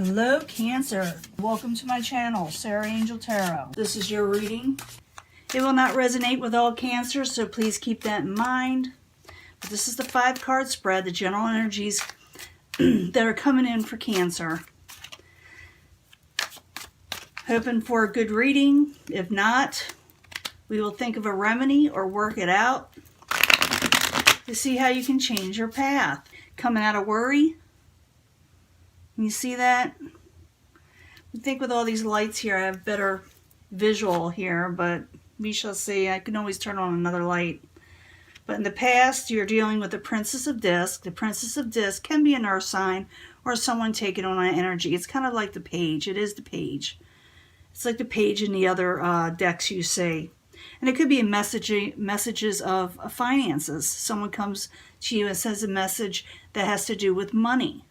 Hello Cancer, welcome to my channel, Sarah Angel Tarot. This is your reading. It will not resonate with all Cancer, so please keep that in mind. But this is the 5-card spread, the general energies that are coming in for Cancer. Hoping for a good reading. If not, we will think of a remedy or work it out to see how you can change your path. Coming out of worry. You see that? I think with all these lights here, I have better visual here, but we shall see. I can always turn on another light. But in the past, you're dealing with the Princess of Disc. The Princess of Disc can be an earth sign or someone taking on an energy. It's kind of like the Page. It is the Page. It's like the Page in the other decks you see. And it could be messages of finances. Someone comes to you and says a message that has to do with money.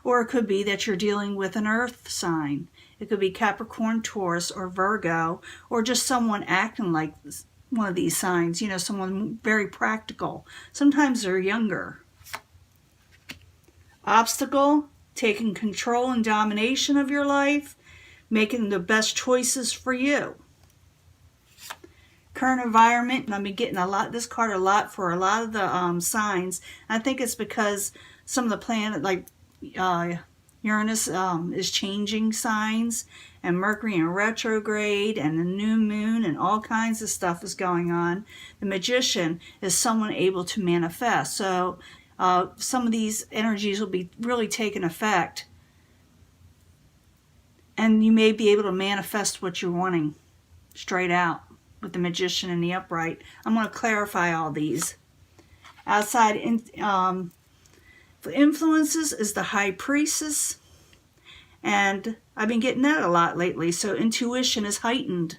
Or it could be that you're dealing with an earth sign. It could be Capricorn, Taurus, or Virgo, or just someone acting like one of these signs. You know, someone very practical. Sometimes they're younger. Obstacle, taking control and domination of your life, making the best choices for you. Current environment, and I've been getting this card a lot for a lot of the signs. I think it's because some of the planet, like Uranus is changing signs, and Mercury in retrograde, and the new moon, and all kinds of stuff is going on. The Magician is someone able to manifest. So some of these energies will be really taking effect, and you may be able to manifest what you're wanting straight out with the Magician and the Upright. I'm going to clarify all these. Outside the influences is the High Priestess, and I've been getting that a lot lately. So intuition is heightened.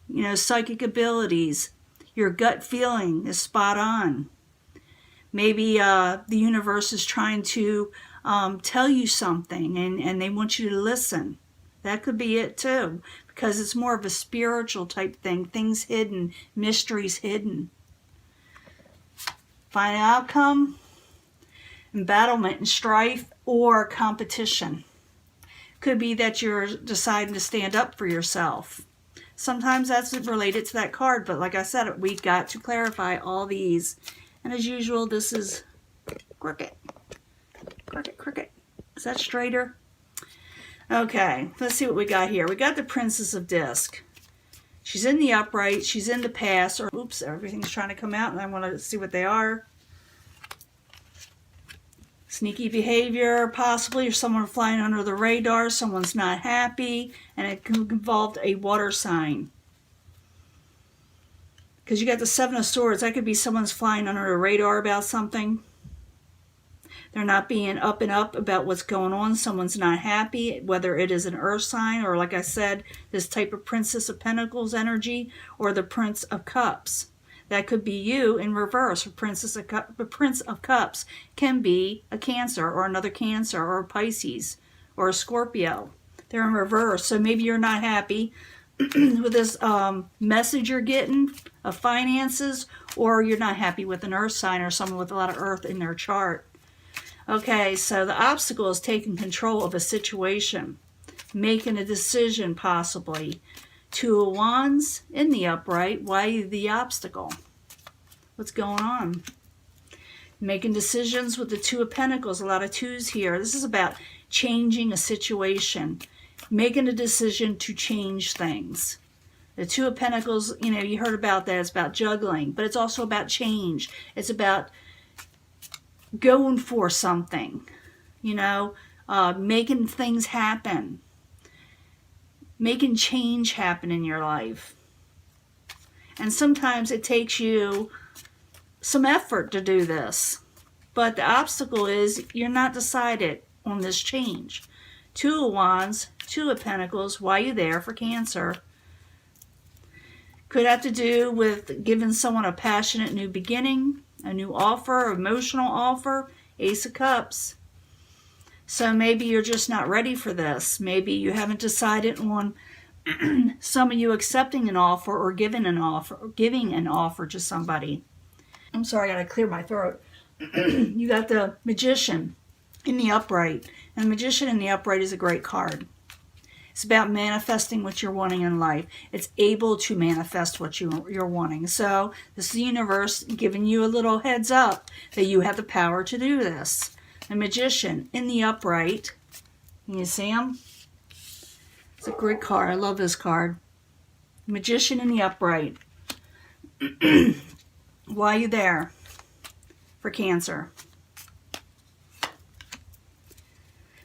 You know, psychic abilities, your gut feeling is spot on. Maybe the universe is trying to tell you something, and they want you to listen. That could be it too, because it's more of a spiritual type thing. Things hidden, mysteries hidden. Final outcome. Embattlement and strife or competition. Could be that you're deciding to stand up for yourself. Sometimes that's related to that card, but like I said, we've got to clarify all these. And as usual, this is crooked. Crooked. Is that straighter? Okay, let's see what we got here. We got the Princess of Disc. She's in the upright, she's in the past, or oops, everything's trying to come out and I want to see what they are. Sneaky behavior, possibly, or someone flying under the radar, someone's not happy, and it could involve a water sign. Because you got the Seven of Swords, that could be someone's flying under the radar about something. They're not being up and up about what's going on. Someone's not happy, whether it is an earth sign, or like I said, this type of Princess of Pentacles energy, or the Prince of Cups. That could be you in reverse. The Prince of Cups can be a Cancer or another Cancer or a Pisces or a Scorpio. They're in reverse. So maybe you're not happy with this message you're getting of finances, or you're not happy with an earth sign or someone with a lot of earth in their chart. Okay, so the obstacle is taking control of a situation, making a decision possibly. Two of Wands in the upright. Why the obstacle? What's going on? Making decisions with the Two of Pentacles. A lot of twos here. This is about changing a situation. Making a decision to change things. The Two of Pentacles, you know, you heard about that. It's about juggling. But it's also about change. It's about going for something. You know, making things happen. Making change happen in your life. And sometimes it takes you some effort to do this. But the obstacle is you're not decided on this change. Two of Wands, Two of Pentacles, why are you there for Cancer? Could have to do with giving someone a passionate new beginning, a new offer, emotional offer. Ace of Cups. So maybe you're just not ready for this. Maybe you haven't decided on some of you accepting an offer or giving an offer to somebody. I'm sorry, I gotta clear my throat. You got the Magician. in the upright. And the Magician in the upright is a great card. It's about manifesting what you're wanting in life. It's able to manifest what you're wanting. So this is the universe giving you a little heads up that you have the power to do this. The Magician in the upright. Can you see him? It's a great card. I love this card. Magician in the upright. Why are you there? For Cancer.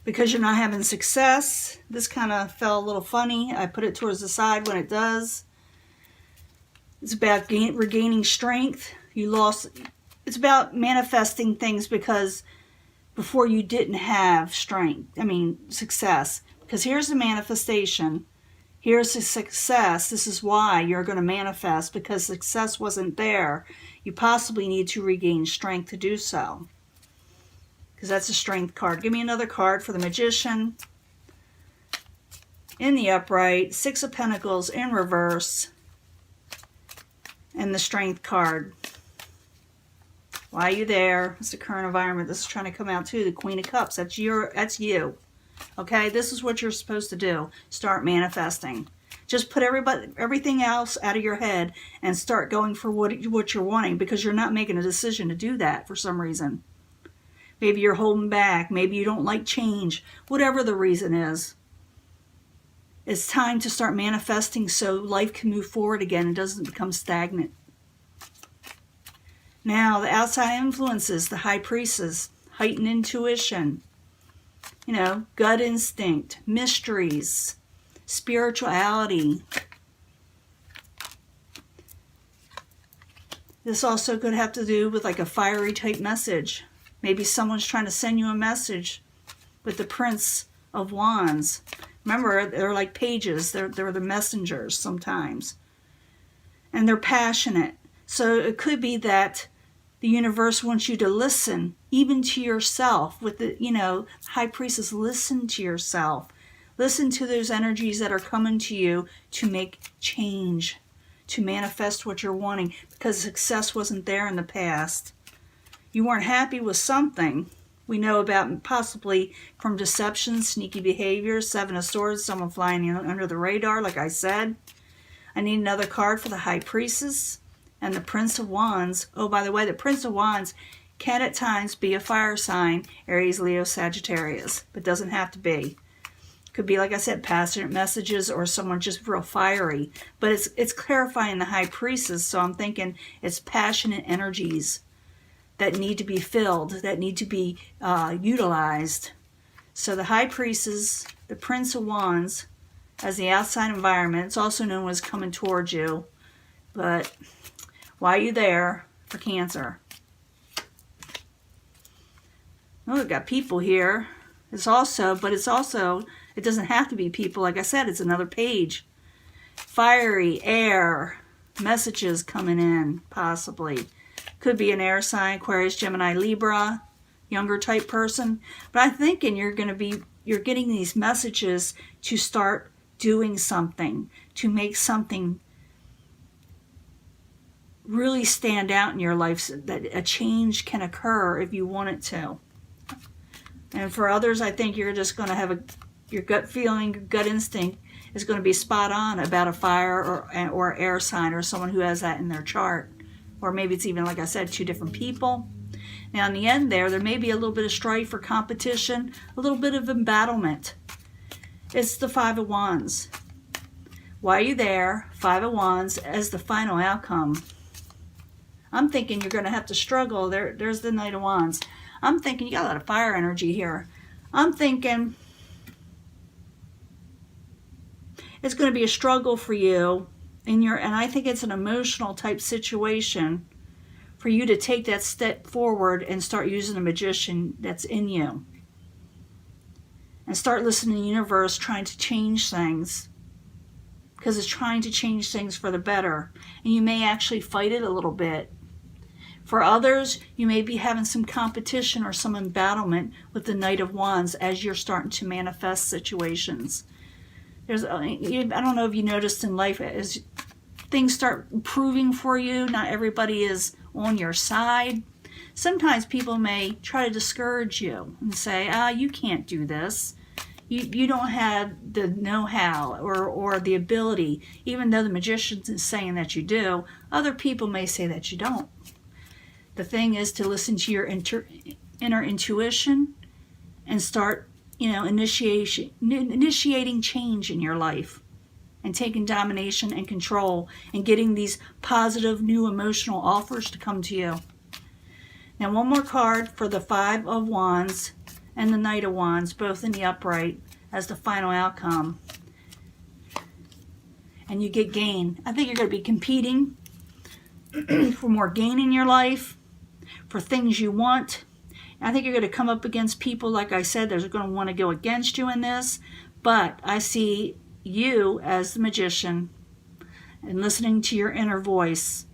Because you're not having success. This kind of fell a little funny. I put it towards the side when it does. It's about regaining strength. You lost. It's about manifesting things because before you didn't have success. Because here's the manifestation. Here's the success. This is why you're going to manifest, because success wasn't there. You possibly need to regain strength to do so. Because that's a strength card. Give me another card for the Magician. In the upright, Six of Pentacles in reverse. And the strength card. Why are you there? It's the current environment. This is trying to come out too. The Queen of Cups. That's you. Okay, this is what you're supposed to do. Start manifesting. Just put everything else out of your head and start going for what you're wanting, because you're not making a decision to do that for some reason. Maybe you're holding back. Maybe you don't like change. Whatever the reason is. It's time to start manifesting so life can move forward again and doesn't become stagnant. Now, the outside influences, the High Priestess, heightened intuition, gut instinct, mysteries, spirituality. This also could have to do with like a fiery type message. Maybe someone's trying to send you a message with the Prince of Wands. Remember, they're like pages. They're the messengers sometimes. And they're passionate. So it could be that the universe wants you to listen, even to yourself. With the, High Priestess, listen to yourself. Listen to those energies that are coming to you to make change, to manifest what you're wanting, because success wasn't there in the past. You weren't happy with something. We know about possibly from deception, sneaky behavior, Seven of Swords, someone flying under the radar, like I said. I need another card for the High Priestess and the Prince of Wands. Oh, by the way, the Prince of Wands can at times be a fire sign, Aries, Leo, Sagittarius, but doesn't have to be. Could be, like I said, passionate messages or someone just real fiery. But it's clarifying the High Priestess, so I'm thinking it's passionate energies that need to be filled, that need to be utilized. So the High Priestess, the Prince of Wands, as the outside environment. It's also known as coming towards you. But why are you there for Cancer? Oh, we've got people here. It doesn't have to be people. Like I said, it's another page. Fiery, air, messages coming in, possibly. Could be an air sign, Aquarius, Gemini, Libra, younger type person. But I'm thinking you're getting these messages to start doing something, to make something really stand out in your life, so that a change can occur if you want it to. And for others, I think you're just going to have your gut feeling, your gut instinct is going to be spot on about a fire or air sign or someone who has that in their chart. Or maybe it's even, like I said, two different people. Now, in the end there may be a little bit of strife or competition, a little bit of embattlement. It's the Five of Wands. Why are you there? Five of Wands as the final outcome. I'm thinking you're going to have to struggle. There's the Knight of Wands. I'm thinking you got a lot of fire energy here. I'm thinking it's going to be a struggle for you, and I think it's an emotional type situation for you to take that step forward and start using the Magician that's in you. And start listening to the universe trying to change things. Because it's trying to change things for the better. And you may actually fight it a little bit. For others, you may be having some competition or some embattlement with the Knight of Wands as you're starting to manifest situations. I don't know if you noticed in life, as things start improving for you, not everybody is on your side. Sometimes people may try to discourage you and say, you can't do this. You don't have the know-how or the ability. Even though the magician is saying that you do, other people may say that you don't. The thing is to listen to your inner intuition and start, initiating change in your life and taking domination and control and getting these positive new emotional offers to come to you. Now, one more card for the Five of Wands and the Knight of Wands, both in the upright, as the final outcome. And you get gain. I think you're going to be competing for more gain in your life, for things you want. I think you're going to come up against people, like I said, they're going to want to go against you in this. But I see you as the magician and listening to your inner voice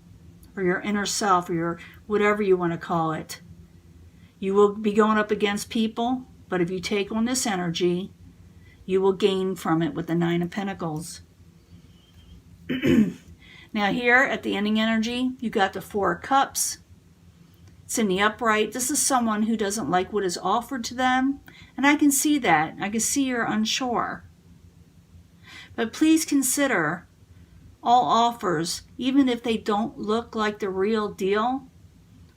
or your inner self or your whatever you want to call it. You will be going up against people, but if you take on this energy, you will gain from it with the Nine of Pentacles. Now here at the ending energy, you got the Four of Cups. It's in the upright. This is someone who doesn't like what is offered to them. And I can see that. I can see you're unsure. But please consider all offers, even if they don't look like the real deal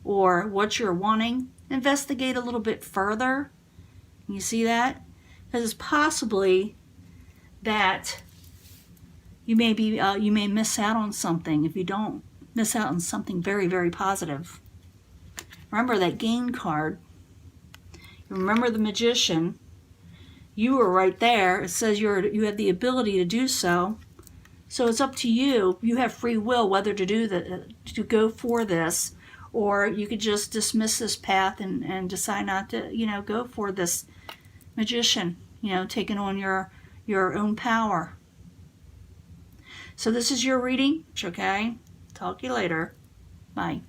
or what you're wanting, investigate a little bit further. You see that? Because it's possibly that you may miss out on something if you don't miss out on something very, very positive. Remember that gain card. Remember the magician. You were right there. It says you have the ability to do so. So it's up to you. You have free will whether to go for this, or you could just dismiss this path and decide not to, go for this magician, taking on your own power. So this is your reading, okay? Talk to you later. Bye.